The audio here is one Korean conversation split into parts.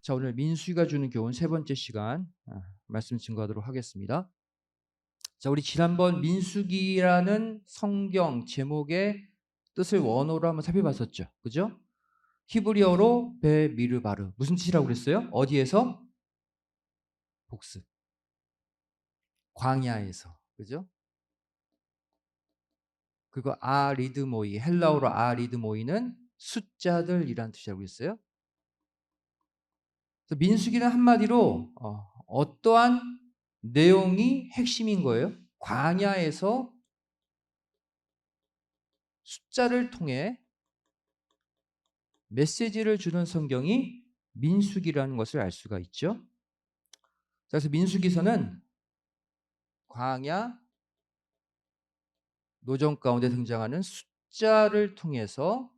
자, 오늘 민수기가 주는 교훈 세 번째 시간 말씀 증거하도록 하겠습니다. 자, 우리 지난번 민수기라는 성경 제목의 뜻을 원어로 한번 살펴봤었죠. 그죠? 히브리어로 베미르바르. 무슨 뜻이라고 그랬어요? 어디에서? 복습. 광야에서. 그죠? 그리고 아리드모이, 헬라어로 아리드모이는 숫자들이란 뜻이라고 했어요. 그래서 민수기는 한마디로 어떠한 내용이 핵심인 거예요. 광야에서 숫자를 통해 메시지를 주는 성경이 민수기라는 것을 알 수가 있죠. 그래서 민수기서는 광야 노정 가운데 등장하는 숫자를 통해서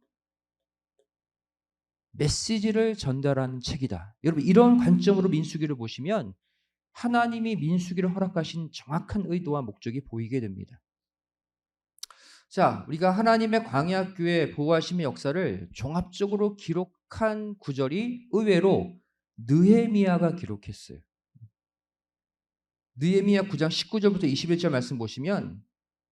메시지를 전달하는 책이다. 여러분, 이런 관점으로 민수기를 보시면 하나님이 민수기를 허락하신 정확한 의도와 목적이 보이게 됩니다. 자, 우리가 하나님의 광야교회 보호하심의 역사를 종합적으로 기록한 구절이 의외로 느헤미야가 기록했어요. 느헤미야 9장 19절부터 21절 말씀 보시면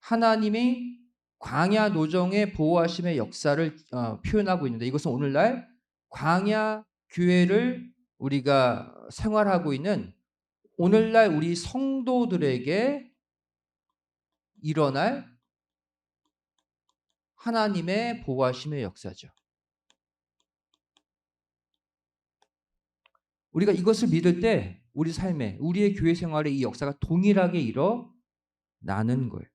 하나님이 광야 노정의 보호하심의 역사를 표현하고 있는데, 이것은 오늘날 광야 교회를 우리가 생활하고 있는 오늘날 우리 성도들에게 일어날 하나님의 보호하심의 역사죠. 우리가 이것을 믿을 때 우리 삶에, 우리의 교회 생활에 이 역사가 동일하게 일어나는 거예요.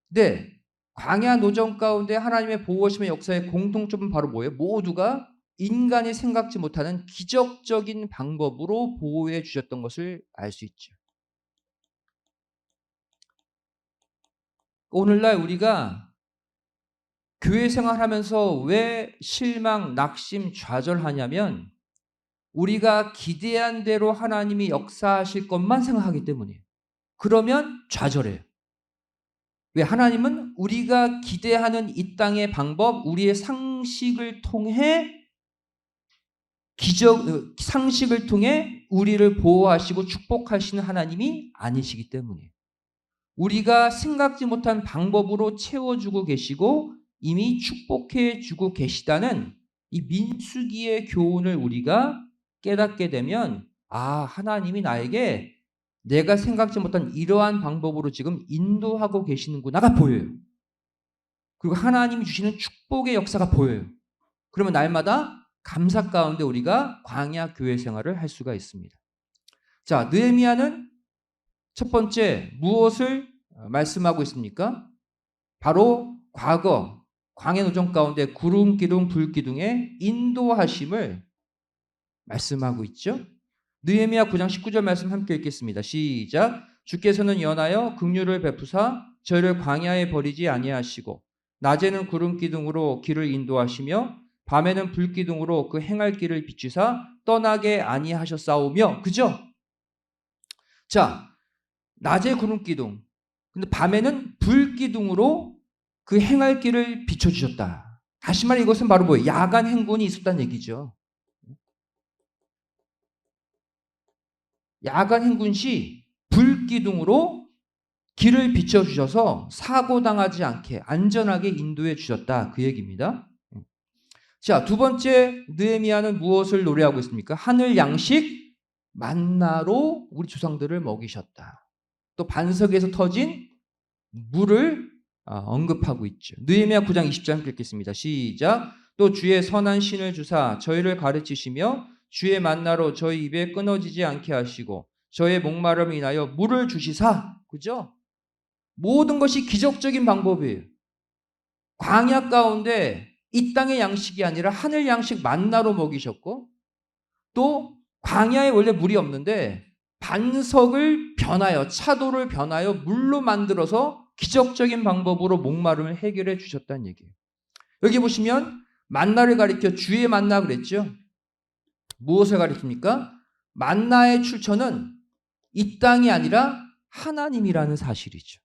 근데 광야 노정 가운데 하나님의 보호하심의 역사의 공통점은 바로 뭐예요? 모두가 인간이 생각지 못하는 기적적인 방법으로 보호해 주셨던 것을 알 수 있죠. 오늘날 우리가 교회 생활하면서 왜 실망, 낙심, 좌절하냐면 우리가 기대한 대로 하나님이 역사하실 것만 생각하기 때문이에요. 그러면 좌절해요. 왜? 하나님은 우리가 기대하는 이 땅의 방법, 우리의 상식을 통해 상식을 통해 우리를 보호하시고 축복하시는 하나님이 아니시기 때문이에요. 우리가 생각지 못한 방법으로 채워주고 계시고 이미 축복해주고 계시다는 이 민수기의 교훈을 우리가 깨닫게 되면, 하나님이 나에게 내가 생각지 못한 이러한 방법으로 지금 인도하고 계시는구나가 보여요. 그리고 하나님이 주시는 축복의 역사가 보여요. 그러면 날마다 감사 가운데 우리가 광야 교회 생활을 할 수가 있습니다. 자, 느헤미야는 첫 번째 무엇을 말씀하고 있습니까? 바로 과거 광야 노정 가운데 구름 기둥 불 기둥의 인도하심을 말씀하고 있죠. 느헤미야 9장 19절 말씀 함께 읽겠습니다. 시작. 주께서는 연하여 긍휼을 베푸사 저희를 광야에 버리지 아니하시고 낮에는 구름 기둥으로 길을 인도하시며 밤에는 불 기둥으로 그 행할 길을 비추사 떠나게 아니하셨사오며. 그죠? 자, 낮에 구름 기둥, 근데 밤에는 불 기둥으로 그 행할 길을 비춰주셨다. 다시 말해 이것은 바로 뭐예요? 야간 행군이 있었다는 얘기죠. 야간 행군 시 불기둥으로 길을 비춰주셔서 사고당하지 않게 안전하게 인도해 주셨다. 그 얘기입니다. 자, 두 번째 느헤미야는 무엇을 노래하고 있습니까? 하늘 양식 만나로 우리 조상들을 먹이셨다. 또 반석에서 터진 물을 언급하고 있죠. 느헤미야 9장 20절 읽겠습니다. 시작. 또 주의 선한 신을 주사 저희를 가르치시며 주의 만나로 저희 입에 끊어지지 않게 하시고 저의 목마름을 인하여 물을 주시사. 그죠? 모든 것이 기적적인 방법이에요. 광야 가운데 이 땅의 양식이 아니라 하늘 양식 만나로 먹이셨고, 또 광야에 원래 물이 없는데 반석을 변하여, 차도를 변하여 물로 만들어서 기적적인 방법으로 목마름을 해결해 주셨다는 얘기예요. 여기 보시면 만나를 가리켜 주의 만나 그랬죠. 무엇을 가리킵니까? 만나의 출처는 이 땅이 아니라 하나님이라는 사실이죠.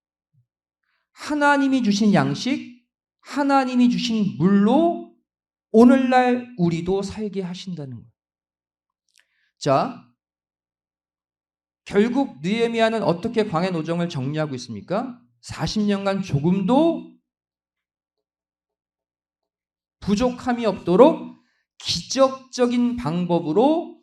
하나님이 주신 양식, 하나님이 주신 물로 오늘날 우리도 살게 하신다는 거예요. 자, 결국 느헤미야는 어떻게 광야 노정을 정리하고 있습니까? 40년간 조금도 부족함이 없도록 기적적인 방법으로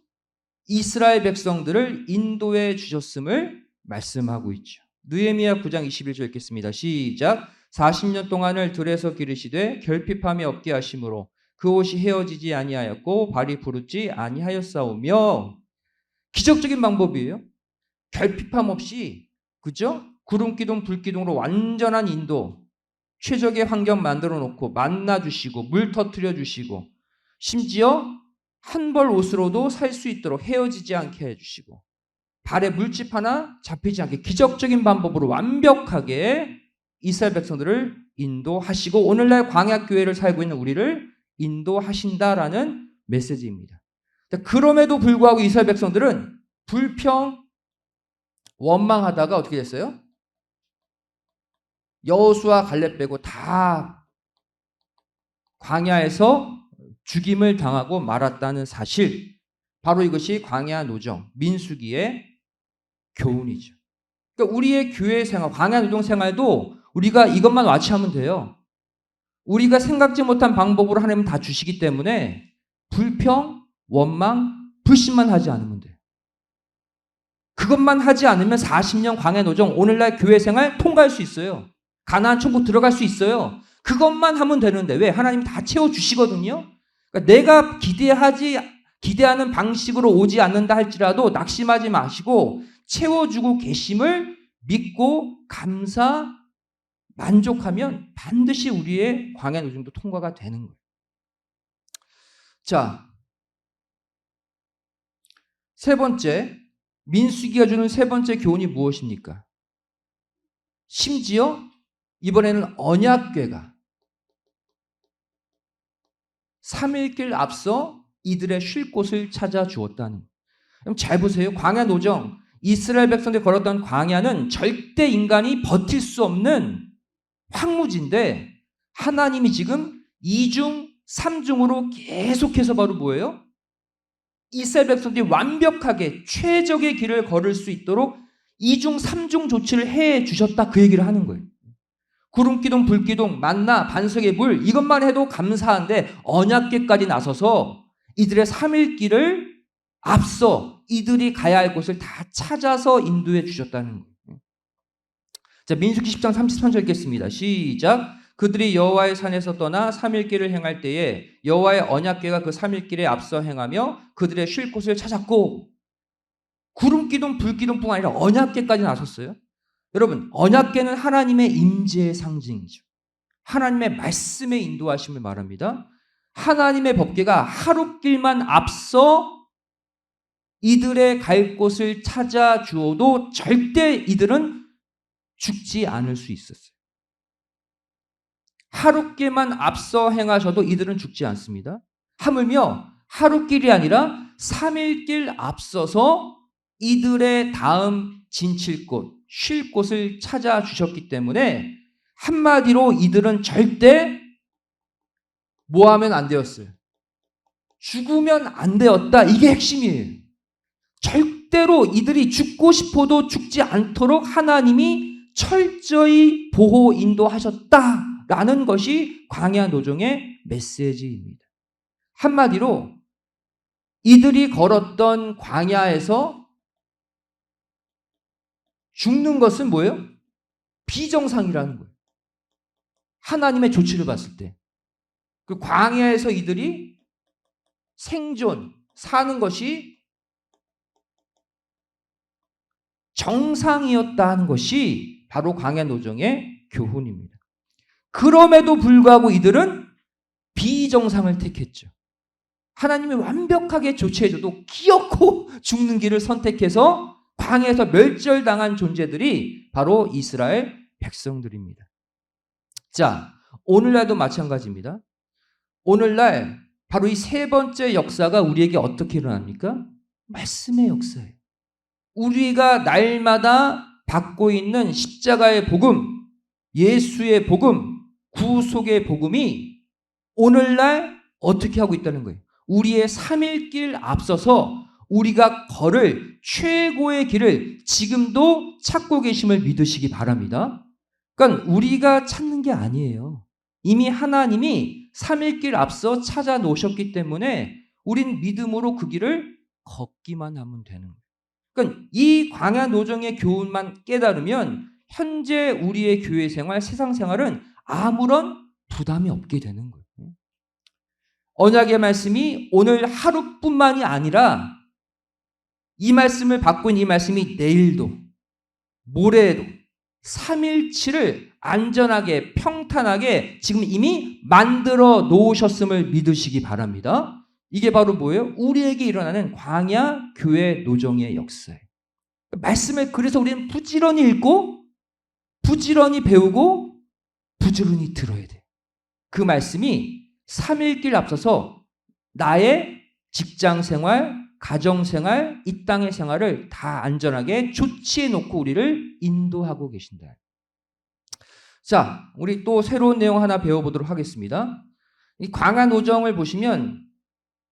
이스라엘 백성들을 인도해 주셨음을 말씀하고 있죠. 느헤미야 9장 21절 읽겠습니다. 시작. 40년 동안을 들에서 기르시되 결핍함이 없게 하심으로 그 옷이 헤어지지 아니하였고 발이 부르지 아니하였사오며. 기적적인 방법이에요. 결핍함 없이, 그죠? 구름기둥 불기둥으로 완전한 인도, 최적의 환경 만들어 놓고 만나 주시고 물 터뜨려 주시고 심지어 한 벌 옷으로도 살 수 있도록 헤어지지 않게 해주시고 발에 물집 하나 잡히지 않게 기적적인 방법으로 완벽하게 이스라엘 백성들을 인도하시고 오늘날 광야교회를 살고 있는 우리를 인도하신다라는 메시지입니다. 그럼에도 불구하고 이스라엘 백성들은 불평, 원망하다가 어떻게 됐어요? 여호수아 갈렙 빼고 다 광야에서 죽임을 당하고 말았다는 사실, 바로 이것이 광야 노정, 민수기의 교훈이죠. 그러니까 우리의 교회 생활, 광야 노정 생활도 우리가 이것만 와치하면 돼요. 우리가 생각지 못한 방법으로 하나님은 다 주시기 때문에 불평, 원망, 불신만 하지 않으면 돼요. 그것만 하지 않으면 40년 광야 노정, 오늘날 교회 생활 통과할 수 있어요. 가나안 천국 들어갈 수 있어요. 그것만 하면 되는데 왜? 하나님 다 채워주시거든요. 그러니까 내가 기대하는 방식으로 오지 않는다 할지라도 낙심하지 마시고 채워주고 계심을 믿고 감사, 만족하면 반드시 우리의 광야 노정도 통과가 되는 거예요. 자, 세 번째, 민수기가 주는 세 번째 교훈이 무엇입니까? 심지어 이번에는 언약궤가 3일 앞서 이들의 쉴 곳을 찾아 주었다는. 그럼 잘 보세요. 광야 노정, 이스라엘 백성들이 걸었던 광야는 절대 인간이 버틸 수 없는 황무지인데 하나님이 지금 2중, 3중으로 계속해서 바로 뭐예요? 이스라엘 백성들이 완벽하게 최적의 길을 걸을 수 있도록 2중, 3중 조치를 해 주셨다, 그 얘기를 하는 거예요. 구름기둥, 불기둥, 만나, 반석의 물, 이것만 해도 감사한데 언약궤까지 나서서 이들의 3일 길을 앞서 이들이 가야 할 곳을 다 찾아서 인도해 주셨다는 거예요. 자, 민수기 10장 33절 읽겠습니다. 시작. 그들이 여호와의 산에서 떠나 3일 길을 행할 때에 여호와의 언약궤가 그 3일 길에 앞서 행하며 그들의 쉴 곳을 찾았고, 구름기둥, 불기둥뿐 아니라 언약궤까지 나섰어요. 여러분, 언약궤는 하나님의 임재의 상징이죠. 하나님의 말씀의 인도하심을 말합니다. 하나님의 법궤가 하룻길만 앞서 이들의 갈 곳을 찾아 주어도 절대 이들은 죽지 않을 수 있었어요. 하룻길만 앞서 행하셔도 이들은 죽지 않습니다. 하물며 하룻길이 아니라 3일길 앞서서 이들의 다음 진칠 곳, 쉴 곳을 찾아주셨기 때문에 한마디로 이들은 절대 뭐 하면 안 되었어요? 죽으면 안 되었다. 이게 핵심이에요. 절대로 이들이 죽고 싶어도 죽지 않도록 하나님이 철저히 보호 인도하셨다라는 것이 광야 노정의 메시지입니다. 한마디로 이들이 걸었던 광야에서 죽는 것은 뭐예요? 비정상이라는 거예요. 하나님의 조치를 봤을 때. 그 광야에서 이들이 생존, 사는 것이 정상이었다는 것이 바로 광야 노정의 교훈입니다. 그럼에도 불구하고 이들은 비정상을 택했죠. 하나님이 완벽하게 조치해줘도 기어코 죽는 길을 선택해서 광야에서 멸절당한 존재들이 바로 이스라엘 백성들입니다. 자, 오늘날도 마찬가지입니다. 오늘날 바로 이 세 번째 역사가 우리에게 어떻게 일어납니까? 말씀의 역사예요. 우리가 날마다 받고 있는 십자가의 복음, 예수의 복음, 구속의 복음이 오늘날 어떻게 하고 있다는 거예요? 우리의 3일 길 앞서서 우리가 걸을 최고의 길을 지금도 찾고 계심을 믿으시기 바랍니다. 그러니까 우리가 찾는 게 아니에요. 이미 하나님이 3일길 앞서 찾아 놓으셨기 때문에 우린 믿음으로 그 길을 걷기만 하면 되는 거예요. 그러니까 이 광야 노정의 교훈만 깨달으면 현재 우리의 교회 생활, 세상 생활은 아무런 부담이 없게 되는 거예요. 언약의 말씀이 오늘 하루뿐만이 아니라 이 말씀을 받고 있는 이 말씀이 내일도 모레에도 3일치를 안전하게 평탄하게 지금 이미 만들어 놓으셨음을 믿으시기 바랍니다. 이게 바로 뭐예요? 우리에게 일어나는 광야 교회 노정의 역사예요. 말씀을 그래서 우리는 부지런히 읽고 부지런히 배우고 부지런히 들어야 돼요. 그 말씀이 3일길 앞서서 나의 직장생활, 가정생활, 이 땅의 생활을 다 안전하게 조치해 놓고 우리를 인도하고 계신다. 자, 우리 또 새로운 내용 하나 배워보도록 하겠습니다. 이 광야 노정을 보시면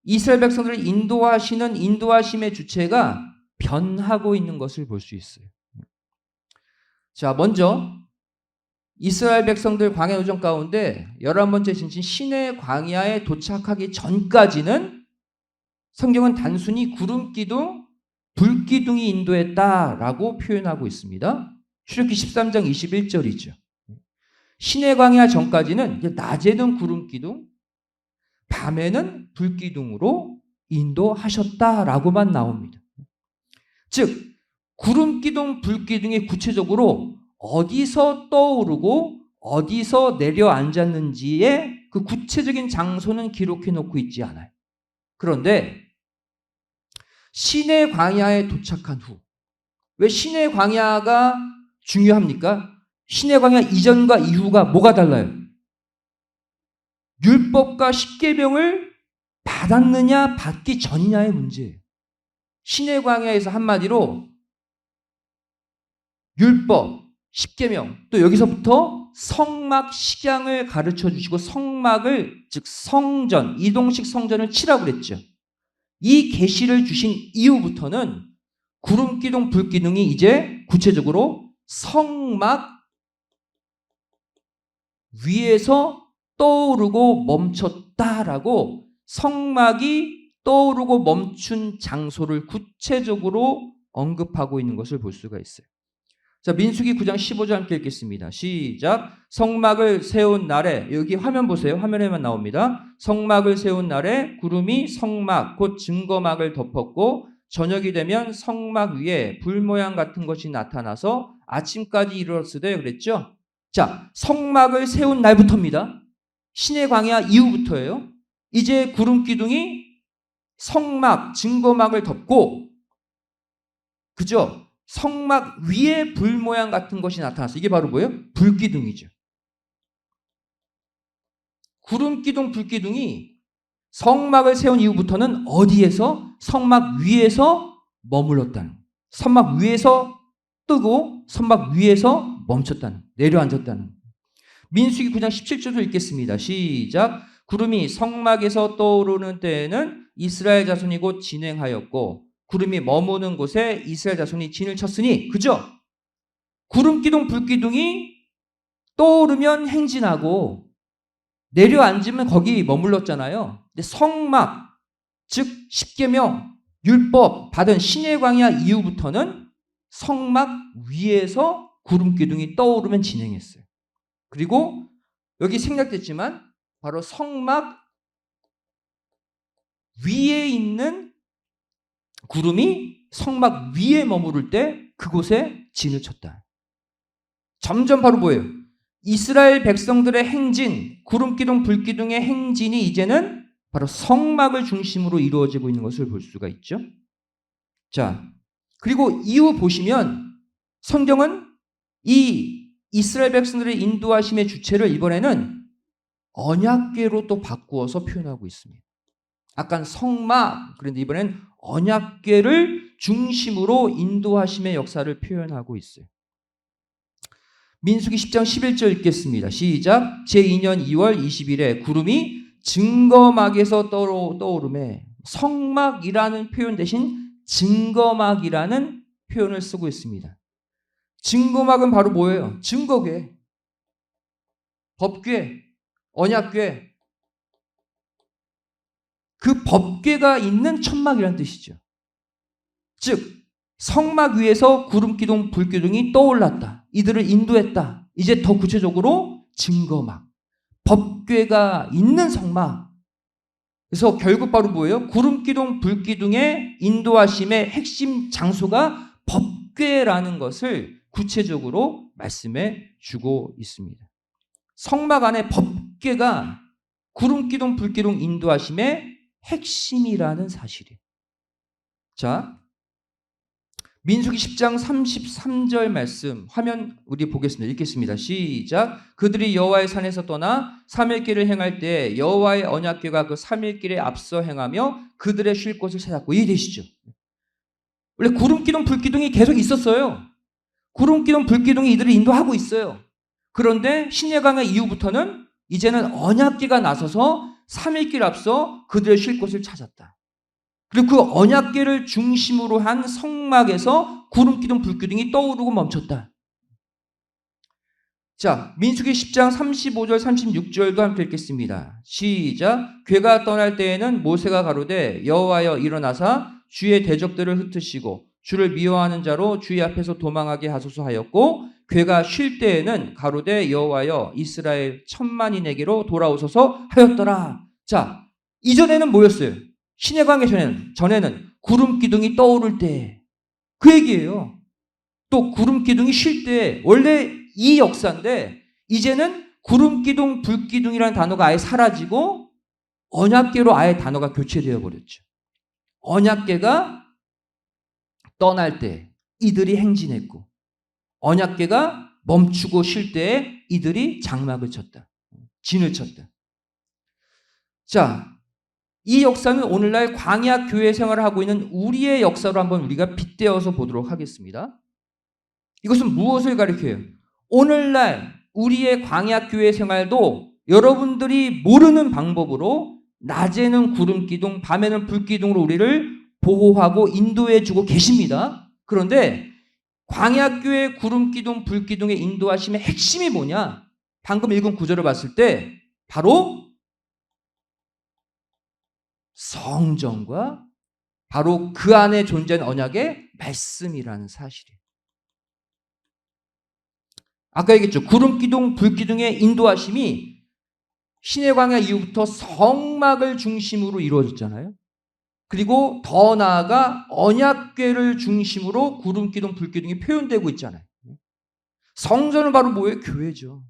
이스라엘 백성들을 인도하시는 인도하심의 주체가 변하고 있는 것을 볼 수 있어요. 자, 먼저 이스라엘 백성들 광야 노정 가운데 11번째 진진 시내 광야에 도착하기 전까지는 성경은 단순히 구름기둥, 불기둥이 인도했다라고 표현하고 있습니다. 출애굽기 13장 21절이죠. 시내 광야 전까지는 낮에는 구름기둥, 밤에는 불기둥으로 인도하셨다라고만 나옵니다. 즉 구름기둥, 불기둥이 구체적으로 어디서 떠오르고 어디서 내려앉았는지의 그 구체적인 장소는 기록해 놓고 있지 않아요. 그런데 시내 광야에 도착한 후, 왜 시내 광야가 중요합니까? 시내 광야 이전과 이후가 뭐가 달라요? 율법과 십계명을 받았느냐 받기 전이냐의 문제예요. 시내 광야에서 한마디로 율법, 십계명, 또 여기서부터 성막 식양을 가르쳐 주시고 성막을, 즉 성전, 이동식 성전을 치라고 그랬죠. 이 계시를 주신 이후부터는 구름기둥, 불기둥이 이제 구체적으로 성막 위에서 떠오르고 멈췄다라고 성막이 떠오르고 멈춘 장소를 구체적으로 언급하고 있는 것을 볼 수가 있어요. 자, 민수기 9장 15절 함께 읽겠습니다. 시작. 성막을 세운 날에, 여기 화면 보세요. 화면에만 나옵니다. 성막을 세운 날에 구름이 성막 곧 증거막을 덮었고 저녁이 되면 성막 위에 불 모양 같은 것이 나타나서 아침까지 이르렀으되 그랬죠. 자, 성막을 세운 날부터입니다. 시내 광야 이후부터예요. 이제 구름 기둥이 성막, 증거막을 덮고, 그죠? 성막 위에 불 모양 같은 것이 나타났어요. 이게 바로 뭐예요? 불기둥이죠. 구름기둥, 불기둥이 성막을 세운 이후부터는 어디에서? 성막 위에서 머물렀다는, 성막 위에서 뜨고 성막 위에서 멈췄다는, 내려앉았다는. 민수기 9장 17절도 읽겠습니다. 시작. 구름이 성막에서 떠오르는 때에는 이스라엘 자손이 곧 진행하였고 구름이 머무는 곳에 이스라엘 자손이 진을 쳤으니, 그죠? 구름기둥, 불기둥이 떠오르면 행진하고 내려앉으면 거기 머물렀잖아요. 근데 성막, 즉 십계명, 율법 받은 신의 광야 이후부터는 성막 위에서 구름기둥이 떠오르면 진행했어요. 그리고 여기 생략됐지만 바로 성막 위에 있는 구름이 성막 위에 머무를 때 그곳에 진을 쳤다. 점점 바로 뭐예요? 이스라엘 백성들의 행진, 구름기둥, 불기둥의 행진이 이제는 바로 성막을 중심으로 이루어지고 있는 것을 볼 수가 있죠. 자, 그리고 이후 보시면 성경은 이 이스라엘 백성들의 인도하심의 주체를 이번에는 언약궤로 또 바꾸어서 표현하고 있습니다. 아까 성막, 그런데 이번엔 언약궤를 중심으로 인도하심의 역사를 표현하고 있어요. 민수기 10장 11절 읽겠습니다. 시작. 제2년 2월 20일에 구름이 증거막에서 떠오르매, 성막이라는 표현 대신 증거막이라는 표현을 쓰고 있습니다. 증거막은 바로 뭐예요? 증거궤, 법궤, 언약궤. 그 법궤가 있는 천막이라는 뜻이죠. 즉 성막 위에서 구름기둥, 불기둥이 떠올랐다. 이들을 인도했다. 이제 더 구체적으로 증거막, 법궤가 있는 성막. 그래서 결국 바로 뭐예요? 구름기둥, 불기둥의 인도하심의 핵심 장소가 법궤라는 것을 구체적으로 말씀해 주고 있습니다. 성막 안에 법궤가 구름기둥, 불기둥 인도하심의 핵심이라는 사실이에요. 자, 민수기 10장 33절 말씀 화면 우리 보겠습니다. 읽겠습니다. 시작. 그들이 여호와의 산에서 떠나 3일길을 행할 때 여호와의 언약궤가 그 3일길에 앞서 행하며 그들의 쉴 곳을 찾았고. 이해되시죠? 원래 구름기둥 불기둥이 계속 있었어요. 구름기둥 불기둥이 이들을 인도하고 있어요. 그런데 신예강의 이후부터는 이제는 언약궤가 나서서 3일길 앞서 그들의 쉴 곳을 찾았다. 그리고 그 언약궤를 중심으로 한 성막에서 구름기둥 불기둥이 떠오르고 멈췄다. 자, 민수기 10장 35절 36절도 함께 읽겠습니다. 시작. 궤가 떠날 때에는 모세가 가로되 여호와여 일어나사 주의 대적들을 흩으시고 주를 미워하는 자로 주의 앞에서 도망하게 하소서 하였고, 궤가 쉴 때에는 가로되 여호와여 이스라엘 10,000만인에게로 돌아오소서 하였더라. 자, 이전에는 뭐였어요? 신의 관계 전에는 구름 기둥이 떠오를 때 그 얘기예요. 또 구름 기둥이 쉴 때, 원래 이 역사인데 이제는 구름 기둥, 불 기둥이라는 단어가 아예 사라지고 언약궤로 아예 단어가 교체되어 버렸죠. 언약궤가 떠날 때 이들이 행진했고, 언약궤가 멈추고 쉴 때에 이들이 장막을 쳤다. 진을 쳤다. 자, 이 역사는 오늘날 광야 교회 생활을 하고 있는 우리의 역사로 한번 우리가 빗대어서 보도록 하겠습니다. 이것은 무엇을 가리켜요? 오늘날 우리의 광야 교회 생활도 여러분들이 모르는 방법으로 낮에는 구름 기둥, 밤에는 불 기둥으로 우리를 보호하고 인도해 주고 계십니다. 그런데 광야 교회 구름 기둥, 불 기둥의 인도하심의 핵심이 뭐냐? 방금 읽은 구절을 봤을 때 바로 성전과 바로 그 안에 존재하는 언약의 말씀이라는 사실이에요. 아까 얘기했죠. 구름 기둥, 불 기둥의 인도하심이 신의 광야 이후부터 성막을 중심으로 이루어졌잖아요. 그리고 더 나아가 언약궤를 중심으로 구름 기둥, 불 기둥이 표현되고 있잖아요. 성전은 바로 뭐예요? 교회죠.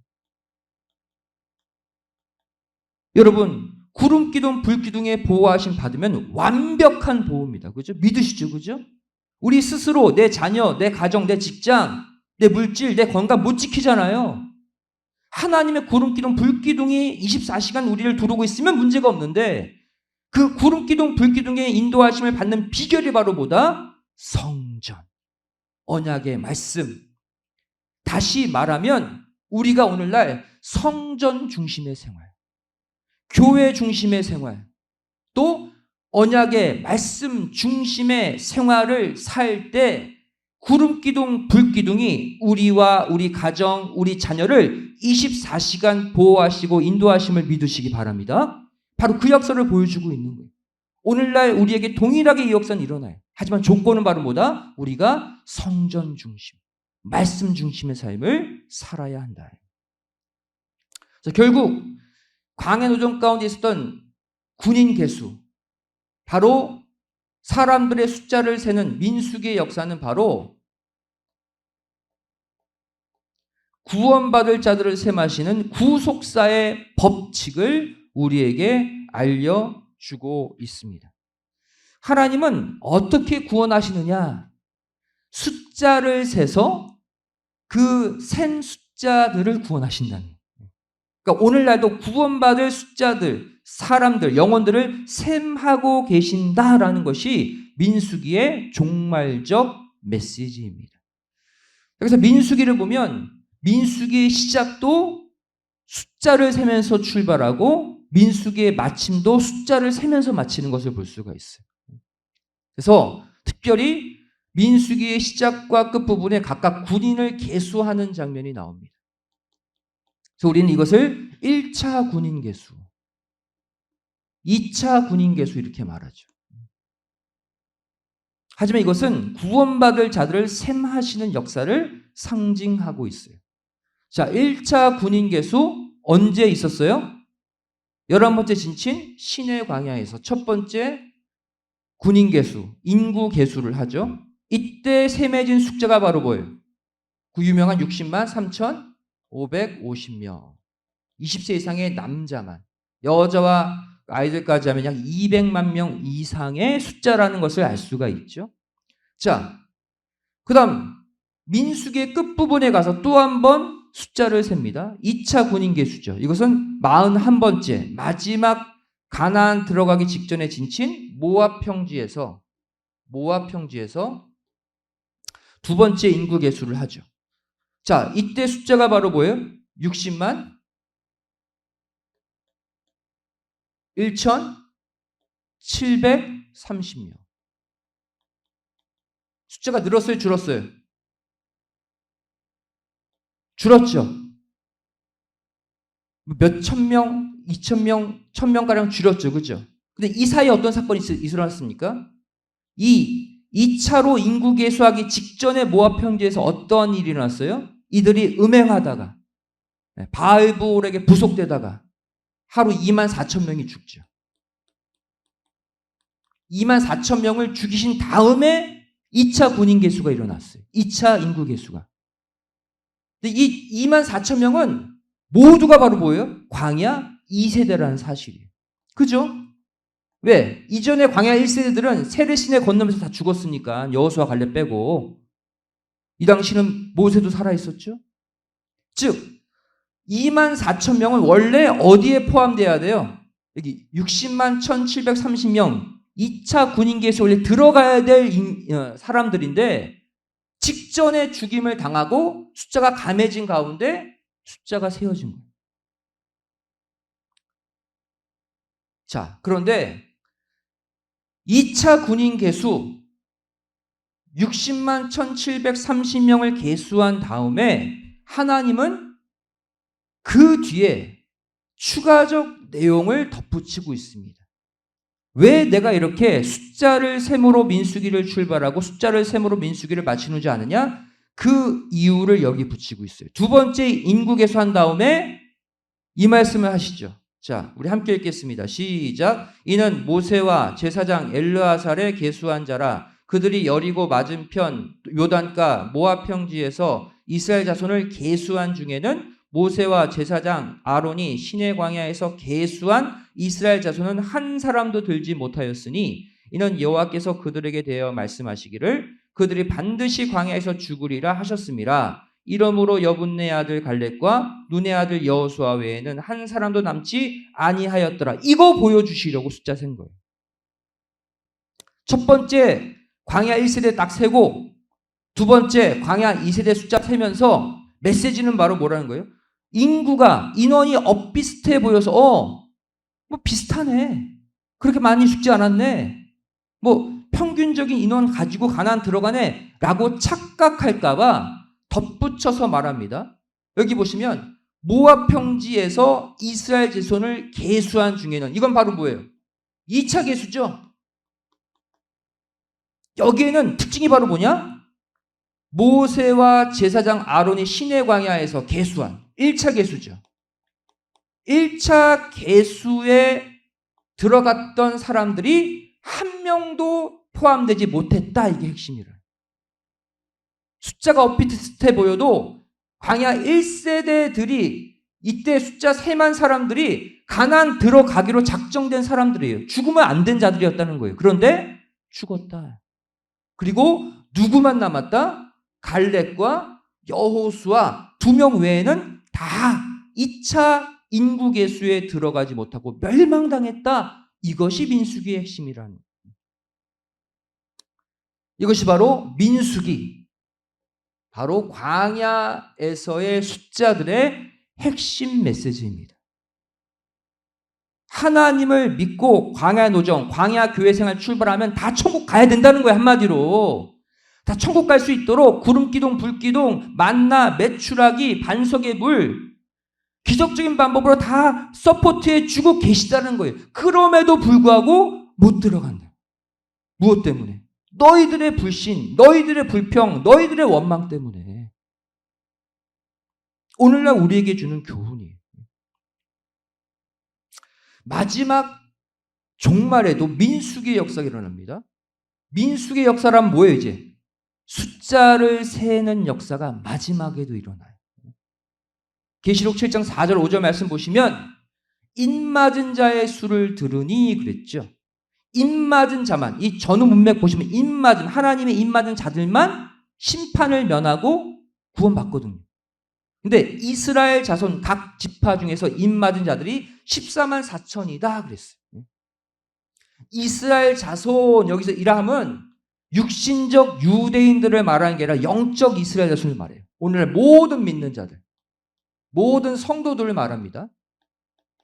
여러분, 구름 기둥, 불 기둥의 보호하심 받으면 완벽한 보호입니다. 그죠? 믿으시죠? 그죠? 우리 스스로 내 자녀, 내 가정, 내 직장, 내 물질, 내 건강 못 지키잖아요. 하나님의 구름 기둥, 불 기둥이 24시간 우리를 두르고 있으면 문제가 없는데, 그 구름 기둥, 불 기둥의 인도하심을 받는 비결이 바로 뭐다? 성전, 언약의 말씀. 다시 말하면 우리가 오늘날 성전 중심의 생활, 교회 중심의 생활, 또 언약의 말씀 중심의 생활을 살 때 구름 기둥, 불 기둥이 우리와 우리 가정, 우리 자녀를 24시간 보호하시고 인도하심을 믿으시기 바랍니다. 바로 그 역사를 보여주고 있는 거예요. 오늘날 우리에게 동일하게 이 역사는 일어나요. 하지만 조건은 바로 뭐다? 우리가 성전 중심, 말씀 중심의 삶을 살아야 한다. 자, 결국 광야 노정 가운데 있었던 군인 계수, 바로 사람들의 숫자를 세는 민수기의 역사는 바로 구원받을 자들을 셈하시는 구속사의 법칙을 우리에게 알려주고 있습니다. 하나님은 어떻게 구원하시느냐? 숫자를 세서 그 센 숫자들을 구원하신다는 거예요. 그러니까 오늘날도 구원받을 숫자들, 사람들, 영혼들을 셈하고 계신다라는 것이 민수기의 종말적 메시지입니다. 그래서 민수기를 보면 민수기의 시작도 숫자를 세면서 출발하고 민수기의 마침도 숫자를 세면서 마치는 것을 볼 수가 있어요. 그래서 특별히 민수기의 시작과 끝부분에 각각 군인을 계수하는 장면이 나옵니다. 그래서 우리는 이것을 1차 군인 계수, 2차 군인 계수 이렇게 말하죠. 하지만 이것은 구원받을 자들을 셈하시는 역사를 상징하고 있어요. 자, 1차 군인 계수 언제 있었어요? 11번째 진친 시내 광야에서 첫 번째 군인 계수, 인구 계수를 하죠. 이때 셈해진 숫자가 바로 뭐예요? 그 유명한 60만 3,550명. 20세 이상의 남자만, 여자와 아이들까지 하면 약 200만 명 이상의 숫자라는 것을 알 수가 있죠. 자, 그 다음 민수기의 끝부분에 가서 또 한 번 숫자를 셉니다. 2차 군인 계수죠. 이것은 41번째 마지막 가나안 들어가기 직전에 진친 모압 평지에서 두 번째 인구 계수를 하죠. 자, 이때 숫자가 바로 뭐예요? 60만 1,730명. 숫자가 늘었어요, 줄었어요? 줄었죠. 몇 천 명, 2,000명, 1,000명가량 줄였죠. 그죠? 근데 이 사이에 어떤 사건이 일어났습니까? 이 2차로 인구 계수하기 직전에 모압 평지에서 어떤 일이 일어났어요? 이들이 음행하다가 바알볼에게 부속되다가 하루 24,000명이 죽죠. 24,000명을 죽이신 다음에 2차 군인 계수가 일어났어요. 2차 인구 계수가. 근데 이 24,000명은 모두가 바로 뭐예요? 광야 2세대라는 사실이에요. 그죠? 왜? 이전에 광야 1세대들은 세례시내 건너면서 다 죽었으니까, 여호수아 갈렙 빼고. 이 당시는 모세도 살아있었죠? 즉 24,000명은 원래 어디에 포함돼야 돼요? 여기 60만 1,730명 2차 군인 계수 원래 들어가야 될 사람들인데 직전에 죽임을 당하고 숫자가 감해진 가운데 숫자가 세어진 거예요. 자, 그런데 2차 군인 계수 60만 1,730명을 계수한 다음에 하나님은 그 뒤에 추가적 내용을 덧붙이고 있습니다. 왜 내가 이렇게 숫자를 셈으로 민수기를 출발하고 숫자를 셈으로 민수기를 마치는지 아느냐? 그 이유를 여기 붙이고 있어요. 두 번째 인구 계수한 다음에 이 말씀을 하시죠. 자, 우리 함께 읽겠습니다. 시작. 이는 모세와 제사장 엘르아살에 계수한 자라. 그들이 여리고 맞은편 요단가 모압 평지에서 이스라엘 자손을 계수한 중에는 모세와 제사장 아론이 시내 광야에서 계수한 이스라엘 자손은 한 사람도 들지 못하였으니 이는 여호와께서 그들에게 대하여 말씀하시기를 그들이 반드시 광야에서 죽으리라 하셨음이라. 이러므로 여분네 아들 갈렙과 눈의 아들 여호수아 외에는 한 사람도 남지 아니하였더라. 이거 보여주시려고 숫자 센 거예요. 첫 번째 광야 1세대 딱 세고 두 번째 광야 2세대 숫자 세면서 메시지는 바로 뭐라는 거예요? 인원이 엇비슷해 보여서 뭐 비슷하네. 그렇게 많이 죽지 않았네. 뭐 평균적인 인원 가지고 가나안 들어가네 라고 착각할까 봐 덧붙여서 말합니다. 여기 보시면 모압 평지에서 이스라엘 자손을 계수한 중에는 이건 바로 뭐예요? 2차 계수죠. 여기에는 특징이 바로 뭐냐? 모세와 제사장 아론이 시내 광야에서 계수한 1차 계수죠. 1차 계수에 들어갔던 사람들이 한 명도 포함되지 못했다. 이게 핵심이라. 숫자가 엇비슷해 보여도 광야 1세대들이 이때 숫자 3만 사람들이 가나안 들어가기로 작정된 사람들이에요. 죽으면 안 된 자들이었다는 거예요. 그런데 죽었다. 그리고 누구만 남았다? 갈렙과 여호수아 2명 외에는 다 2차 인구 계수에 들어가지 못하고 멸망당했다. 이것이 민수기의 핵심이라는 거예요. 이것이 바로 민수기, 바로 광야에서의 숫자들의 핵심 메시지입니다. 하나님을 믿고 광야 노정, 광야 교회 생활 출발하면 다 천국 가야 된다는 거예요. 한마디로. 다 천국 갈 수 있도록 구름기둥, 불기둥, 만나, 메추라기, 반석의 물, 기적적인 방법으로 다 서포트해 주고 계시다는 거예요. 그럼에도 불구하고 못 들어간다. 무엇 때문에? 너희들의 불신, 너희들의 불평, 너희들의 원망 때문에. 오늘날 우리에게 주는 교훈이에요. 마지막 종말에도 민수기의 역사가 일어납니다. 민수기의 역사란 뭐예요, 이제? 숫자를 세는 역사가 마지막에도 일어나요. 계시록 7장 4절 5절 말씀 보시면 입맞은 자의 수를 들으니 그랬죠. 입맞은 자만, 이 전후 문맥 보시면 입맞은, 하나님의 입맞은 자들만 심판을 면하고 구원받거든요. 근데 이스라엘 자손 각 지파 중에서 입맞은 자들이 14만 4천이다 그랬어요. 이스라엘 자손, 여기서 이라함은 육신적 유대인들을 말하는 게 아니라 영적 이스라엘 자손을 말해요. 오늘날 모든 믿는 자들, 모든 성도들을 말합니다.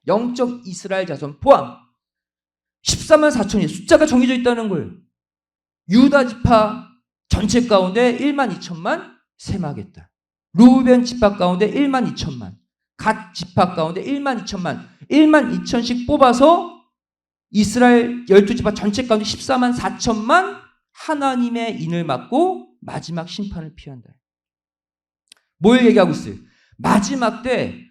영적 이스라엘 자손 포함 14만 4천이 숫자가 정해져 있다는 거예요. 유다 지파 전체 가운데 1만 2천만 셈하겠다. 루벤 지파 가운데 1만 2천만, 갓 지파 가운데 1만 2천만, 1만 2천씩 뽑아서 이스라엘 12지파 전체 가운데 14만 4천만 하나님의 인을 맞고 마지막 심판을 피한다. 뭘 얘기하고 있어요? 마지막 때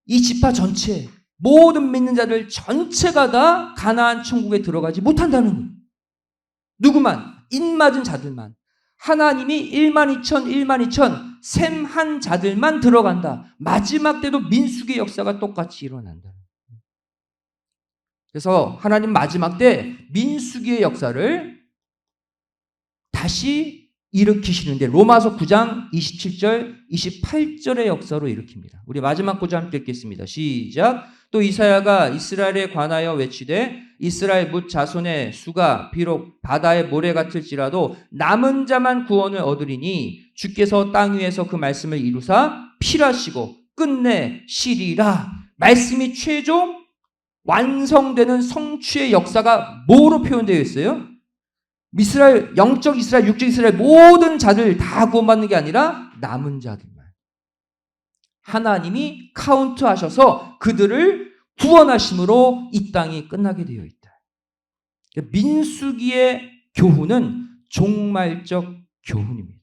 이 지파 전체, 모든 믿는 자들 전체가 다 가나안 천국에 들어가지 못한다는 거예요. 누구만? 인맞은 자들만. 하나님이 1만 2천, 1만 2천 셈한 자들만 들어간다. 마지막 때도 민수기의 역사가 똑같이 일어난다. 그래서 하나님 마지막 때 민수기의 역사를 다시 일으키시는데 로마서 9장 27절, 28절의 역사로 일으킵니다. 우리 마지막 구절 함께 읽겠습니다. 시작. 또 이사야가 이스라엘에 관하여 외치되 이스라엘 뭇 자손의 수가 비록 바다의 모래 같을지라도 남은 자만 구원을 얻으리니 주께서 땅 위에서 그 말씀을 이루사 필하시고 끝내 시리라. 말씀이 최종 완성되는 성취의 역사가 뭐로 표현되어 있어요? 이스라엘, 영적 이스라엘, 육적 이스라엘 모든 자들 다 구원받는 게 아니라 남은 자들만. 하나님이 카운트하셔서 그들을 구원하심으로 이 땅이 끝나게 되어 있다. 민수기의 교훈은 종말적 교훈입니다.